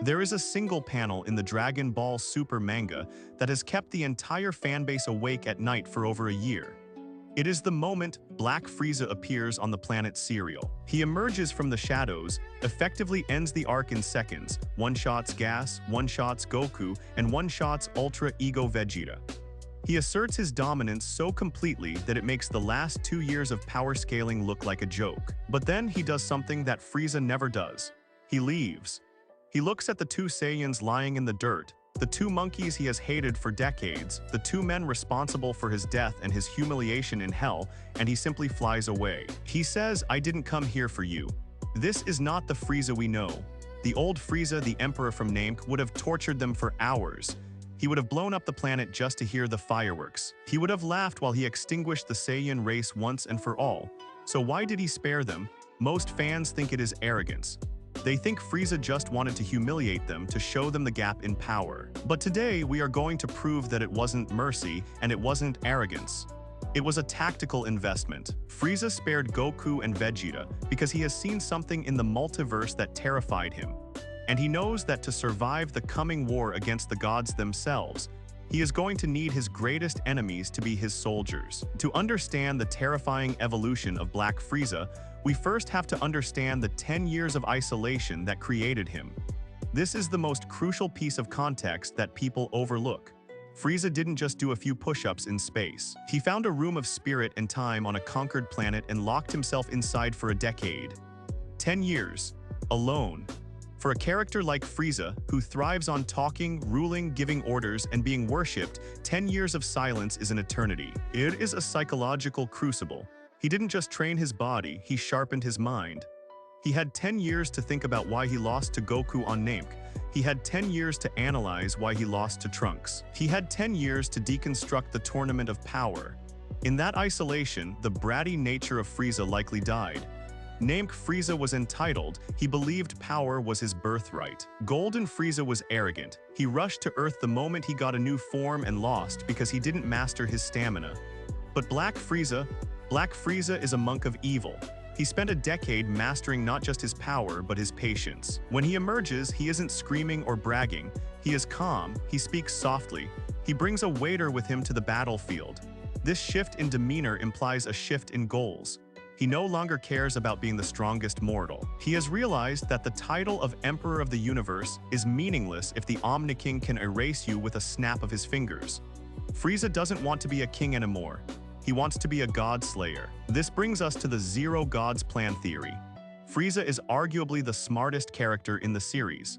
There is a single panel in the Dragon Ball Super manga that has kept the entire fanbase awake at night for over a year. It is the moment Black Frieza appears on the planet Cereal. He emerges from the shadows, effectively ends the arc in seconds, one-shots Gas, one-shots Goku, and one-shots Ultra Ego Vegeta. He asserts his dominance so completely that it makes the last 2 years of power scaling look like a joke. But then he does something that Frieza never does. He leaves. He looks at the two Saiyans lying in the dirt, the two monkeys he has hated for decades, the two men responsible for his death and his humiliation in hell, and he simply flies away. He says, "I didn't come here for you." This is not the Frieza we know. The old Frieza, the Emperor from Namek, would have tortured them for hours. He would have blown up the planet just to hear the fireworks. He would have laughed while he extinguished the Saiyan race once and for all. So why did he spare them? Most fans think it is arrogance. They think Frieza just wanted to humiliate them to show them the gap in power. But today, we are going to prove that it wasn't mercy and it wasn't arrogance. It was a tactical investment. Frieza spared Goku and Vegeta because he has seen something in the multiverse that terrified him. And he knows that to survive the coming war against the gods themselves, he is going to need his greatest enemies to be his soldiers. To understand the terrifying evolution of Black Frieza, we first have to understand the 10 years of isolation that created him. This is the most crucial piece of context that people overlook. Frieza didn't just do a few push-ups in space. He found a room of spirit and time on a conquered planet and locked himself inside for a decade. 10 years. Alone. For a character like Frieza, who thrives on talking, ruling, giving orders, and being worshipped, 10 years of silence is an eternity. It is a psychological crucible. He didn't just train his body, he sharpened his mind. He had 10 years to think about why he lost to Goku on Namek. He had 10 years to analyze why he lost to Trunks. He had 10 years to deconstruct the Tournament of Power. In that isolation, the bratty nature of Frieza likely died. Namek Frieza was entitled, he believed power was his birthright. Golden Frieza was arrogant. He rushed to Earth the moment he got a new form and lost because he didn't master his stamina. But Black Frieza is a monk of evil. He spent a decade mastering not just his power, but his patience. When he emerges, he isn't screaming or bragging. He is calm, he speaks softly. He brings a waiter with him to the battlefield. This shift in demeanor implies a shift in goals. He no longer cares about being the strongest mortal. He has realized that the title of Emperor of the Universe is meaningless if the Omni-King can erase you with a snap of his fingers. Frieza doesn't want to be a king anymore. He wants to be a god slayer. This brings us to the Zero Gods Plan theory. Frieza is arguably the smartest character in the series.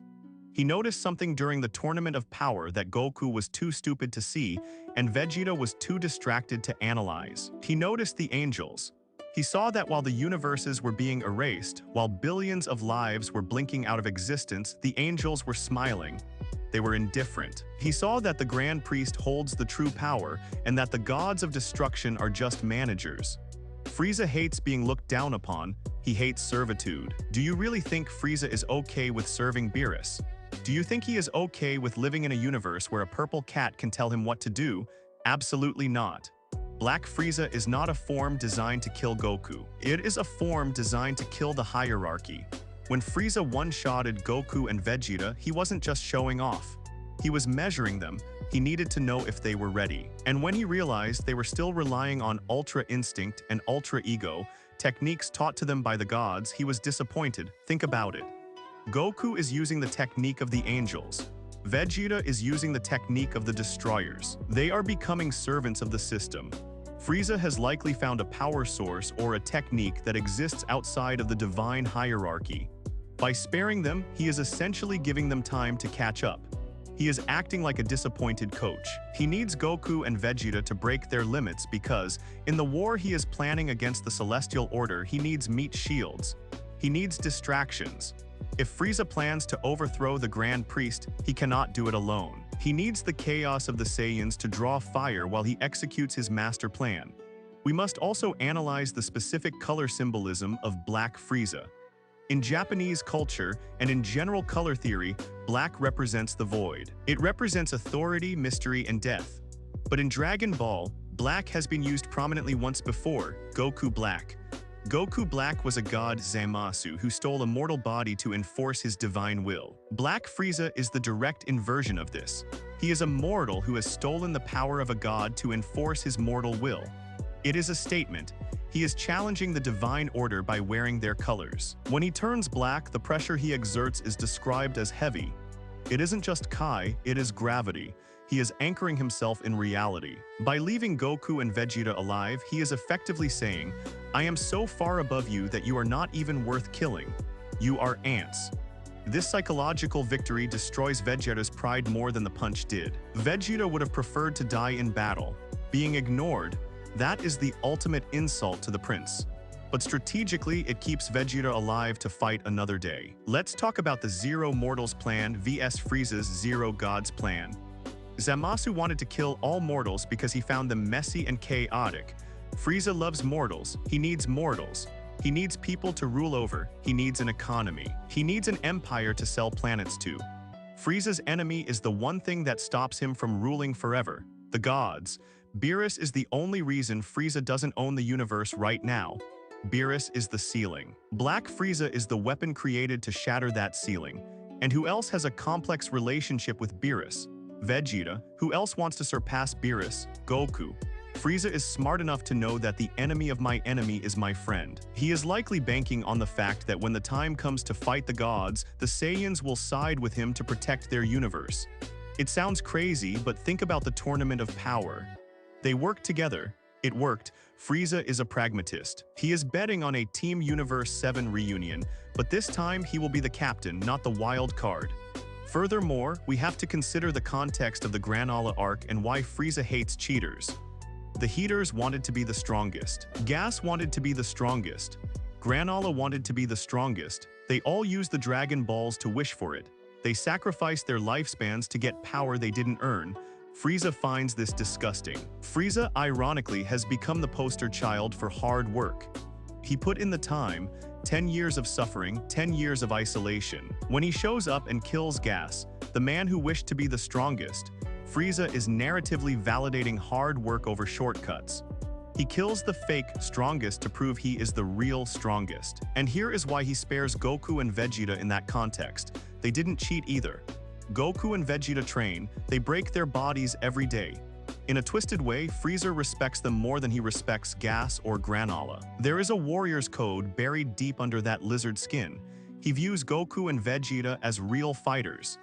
He noticed something during the Tournament of Power that Goku was too stupid to see and Vegeta was too distracted to analyze. He noticed the angels. He saw that while the universes were being erased, while billions of lives were blinking out of existence, the angels were smiling. They were indifferent. He saw that the Grand Priest holds the true power and that the gods of destruction are just managers. Frieza hates being looked down upon. He hates servitude. Do you really think Frieza is okay with serving Beerus? Do you think he is okay with living in a universe where a purple cat can tell him what to do? Absolutely not. Black Frieza is not a form designed to kill Goku. It is a form designed to kill the hierarchy. When Frieza one-shotted Goku and Vegeta, he wasn't just showing off. He was measuring them. He needed to know if they were ready. And when he realized they were still relying on Ultra Instinct and Ultra Ego, techniques taught to them by the gods, he was disappointed. Think about it. Goku is using the technique of the angels. Vegeta is using the technique of the destroyers. They are becoming servants of the system. Frieza has likely found a power source or a technique that exists outside of the divine hierarchy. By sparing them, he is essentially giving them time to catch up. He is acting like a disappointed coach. He needs Goku and Vegeta to break their limits because, in the war he is planning against the Celestial Order, he needs meat shields. He needs distractions. If Frieza plans to overthrow the Grand Priest, he cannot do it alone. He needs the chaos of the Saiyans to draw fire while he executes his master plan. We must also analyze the specific color symbolism of Black Frieza. In Japanese culture and in general color theory, black represents the void. It represents authority, mystery, and death. But in Dragon Ball, black has been used prominently once before, Goku Black. Goku Black was a god Zamasu who stole a mortal body to enforce his divine will. Black Frieza is the direct inversion of this. He is a mortal who has stolen the power of a god to enforce his mortal will. It is a statement. He is challenging the divine order by wearing their colors. When he turns black, the pressure he exerts is described as heavy. It isn't just Kai, it is gravity. He is anchoring himself in reality. By leaving Goku and Vegeta alive, he is effectively saying, I am so far above you that you are not even worth killing. You are ants. This psychological victory destroys Vegeta's pride more than the punch did. Vegeta would have preferred to die in battle. Being ignored, that is the ultimate insult to the prince. But strategically, it keeps Vegeta alive to fight another day. Let's talk about the Zero Mortals plan vs Frieza's Zero Gods plan. Zamasu wanted to kill all mortals because he found them messy and chaotic. Frieza loves mortals. He needs mortals. He needs people to rule over. He needs an economy. He needs an empire to sell planets to. Frieza's enemy is the one thing that stops him from ruling forever, the gods. Beerus is the only reason Frieza doesn't own the universe right now. Beerus is the ceiling. Black Frieza is the weapon created to shatter that ceiling. And who else has a complex relationship with Beerus? Vegeta. Who else wants to surpass Beerus? Goku. Frieza is smart enough to know that the enemy of my enemy is my friend. He is likely banking on the fact that when the time comes to fight the gods, the Saiyans will side with him to protect their universe. It sounds crazy, but think about the Tournament of Power. They worked together. It worked. Frieza is a pragmatist. He is betting on a Team Universe 7 reunion, but this time he will be the captain, not the wild card. Furthermore, we have to consider the context of the Granola arc and why Frieza hates cheaters. The Heaters wanted to be the strongest. Gas wanted to be the strongest. Granola wanted to be the strongest. They all used the Dragon Balls to wish for it. They sacrificed their lifespans to get power they didn't earn. Frieza finds this disgusting. Frieza, ironically, has become the poster child for hard work. He put in the time, 10 years of suffering, 10 years of isolation. When he shows up and kills Gas, the man who wished to be the strongest, Frieza is narratively validating hard work over shortcuts. He kills the fake strongest to prove he is the real strongest. And here is why he spares Goku and Vegeta in that context. They didn't cheat either. Goku and Vegeta train, they break their bodies every day. In a twisted way, Frieza respects them more than he respects Gas or Granola. There is a warrior's code buried deep under that lizard skin. He views Goku and Vegeta as real fighters.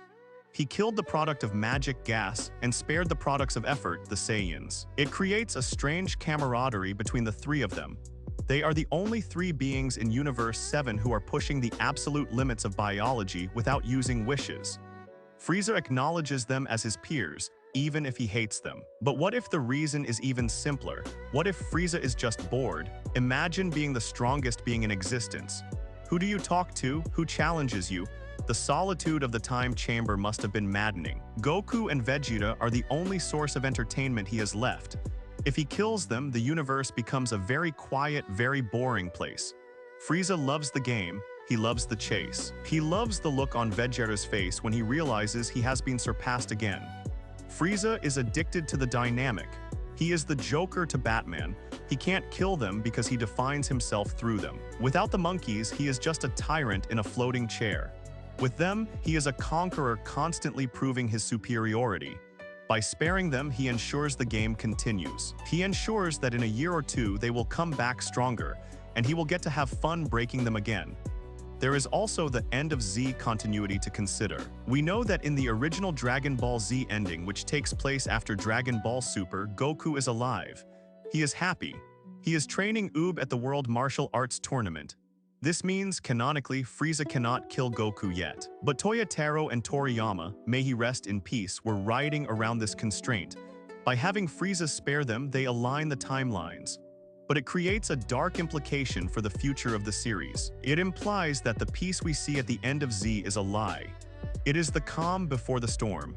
He killed the product of magic, Gas, and spared the products of effort, the Saiyans. It creates a strange camaraderie between the three of them. They are the only three beings in Universe 7 who are pushing the absolute limits of biology without using wishes. Frieza acknowledges them as his peers, even if he hates them. But what if the reason is even simpler? What if Frieza is just bored? Imagine being the strongest being in existence. Who do you talk to? Who challenges you? The solitude of the time chamber must have been maddening. Goku and Vegeta are the only source of entertainment he has left. If he kills them, the universe becomes a very quiet, very boring place. Frieza loves the game. He loves the chase. He loves the look on Vegeta's face when he realizes he has been surpassed again. Frieza is addicted to the dynamic. He is the Joker to Batman. He can't kill them because he defines himself through them. Without the monkeys, he is just a tyrant in a floating chair. With them, he is a conqueror constantly proving his superiority. By sparing them, he ensures the game continues. He ensures that in a year or two, they will come back stronger, and he will get to have fun breaking them again. There is also the end of Z continuity to consider. We know that in the original Dragon Ball Z ending, which takes place after Dragon Ball Super, Goku is alive. He is happy. He is training Oob at the World Martial Arts Tournament. This means, canonically, Frieza cannot kill Goku yet. But Toyotaro and Toriyama, may he rest in peace, were riding around this constraint. By having Frieza spare them, they align the timelines. But it creates a dark implication for the future of the series. It implies that the peace we see at the end of Z is a lie. It is the calm before the storm.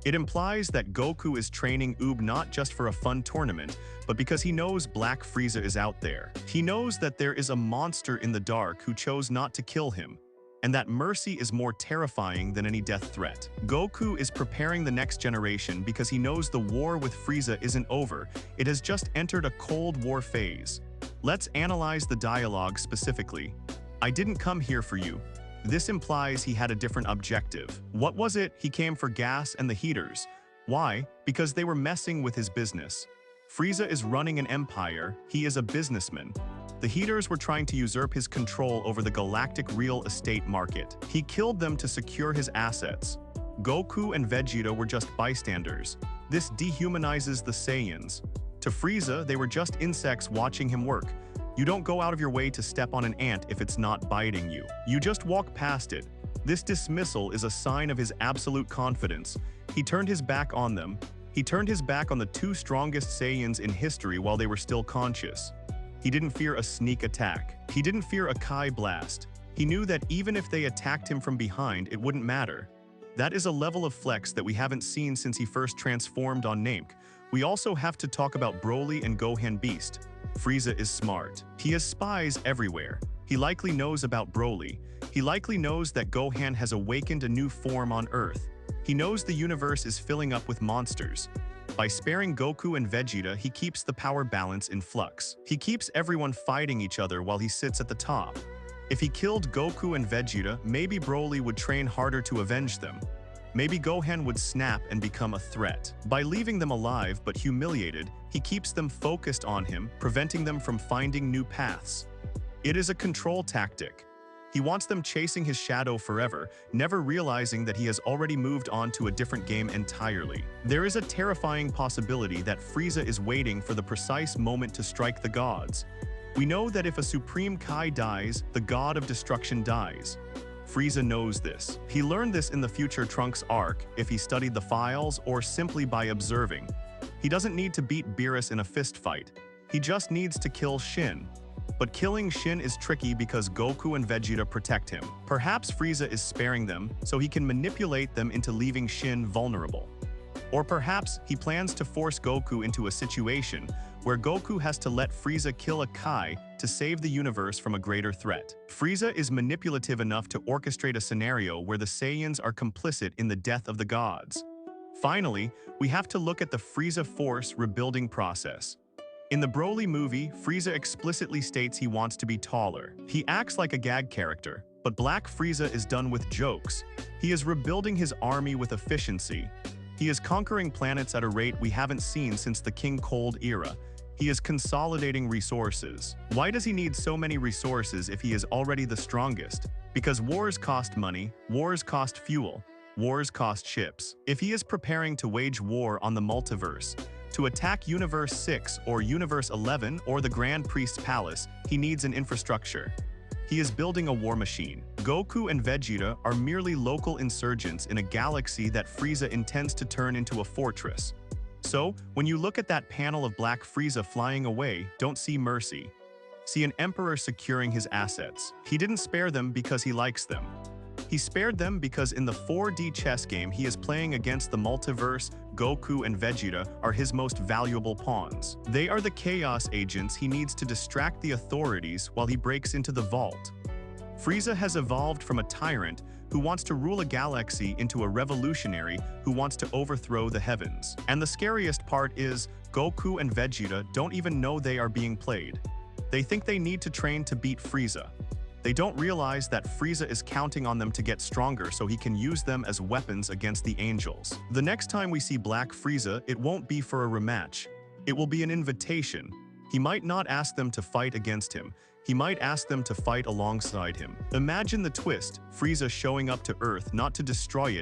It implies that Goku is training Oob not just for a fun tournament, but because he knows Black Frieza is out there. He knows that there is a monster in the dark who chose not to kill him, and that mercy is more terrifying than any death threat. Goku is preparing the next generation because he knows the war with Frieza isn't over. It has just entered a Cold War phase. Let's analyze the dialogue specifically. "I didn't come here for you." This implies he had a different objective. What was it? He came for gas and the heaters. Why? Because they were messing with his business. Frieza is running an empire, he is a businessman. The heaters were trying to usurp his control over the galactic real estate market. He killed them to secure his assets. Goku and Vegeta were just bystanders. This dehumanizes the Saiyans. To Frieza, they were just insects watching him work. You don't go out of your way to step on an ant if it's not biting you. You just walk past it. This dismissal is a sign of his absolute confidence. He turned his back on them. He turned his back on the two strongest Saiyans in history while they were still conscious. He didn't fear a sneak attack. He didn't fear a Kai blast. He knew that even if they attacked him from behind, it wouldn't matter. That is a level of flex that we haven't seen since he first transformed on Namek. We also have to talk about Broly and Gohan Beast. Frieza is smart. He has spies everywhere. He likely knows about Broly. He likely knows that Gohan has awakened a new form on Earth. He knows the universe is filling up with monsters. By sparing Goku and Vegeta, he keeps the power balance in flux. He keeps everyone fighting each other while he sits at the top. If he killed Goku and Vegeta, maybe Broly would train harder to avenge them. Maybe Gohan would snap and become a threat. By leaving them alive but humiliated, he keeps them focused on him, preventing them from finding new paths. It is a control tactic. He wants them chasing his shadow forever, never realizing that he has already moved on to a different game entirely. There is a terrifying possibility that Frieza is waiting for the precise moment to strike the gods. We know that if a Supreme Kai dies, the god of destruction dies. Frieza knows this. He learned this in the future Trunks arc, if he studied the files or simply by observing. He doesn't need to beat Beerus in a fist fight. He just needs to kill Shin. But killing Shin is tricky because Goku and Vegeta protect him. Perhaps Frieza is sparing them so he can manipulate them into leaving Shin vulnerable. Or perhaps he plans to force Goku into a situation where Goku has to let Frieza kill a Kai to save the universe from a greater threat. Frieza is manipulative enough to orchestrate a scenario where the Saiyans are complicit in the death of the gods. Finally, we have to look at the Frieza Force rebuilding process. In the Broly movie, Frieza explicitly states he wants to be taller. He acts like a gag character, but Black Frieza is done with jokes. He is rebuilding his army with efficiency. He is conquering planets at a rate we haven't seen since the King Cold era. He is consolidating resources. Why does he need so many resources if he is already the strongest? Because wars cost money, wars cost fuel, wars cost ships. If he is preparing to wage war on the multiverse, to attack Universe 6 or Universe 11 or the Grand Priest's palace, he needs an infrastructure. He is building a war machine. Goku and Vegeta are merely local insurgents in a galaxy that Frieza intends to turn into a fortress. So, when you look at that panel of Black Frieza flying away, don't see mercy. See an emperor securing his assets. He didn't spare them because he likes them. He spared them because in the 4D chess game he is playing against the multiverse, Goku and Vegeta are his most valuable pawns. They are the chaos agents he needs to distract the authorities while he breaks into the vault. Frieza has evolved from a tyrant who wants to rule a galaxy into a revolutionary who wants to overthrow the heavens. And the scariest part is, Goku and Vegeta don't even know they are being played. They think they need to train to beat Frieza. They don't realize that Frieza is counting on them to get stronger so he can use them as weapons against the angels. The next time we see Black Frieza, it won't be for a rematch. It will be an invitation. He might not ask them to fight against him. He might ask them to fight alongside him. Imagine the twist, Frieza showing up to Earth not to destroy it,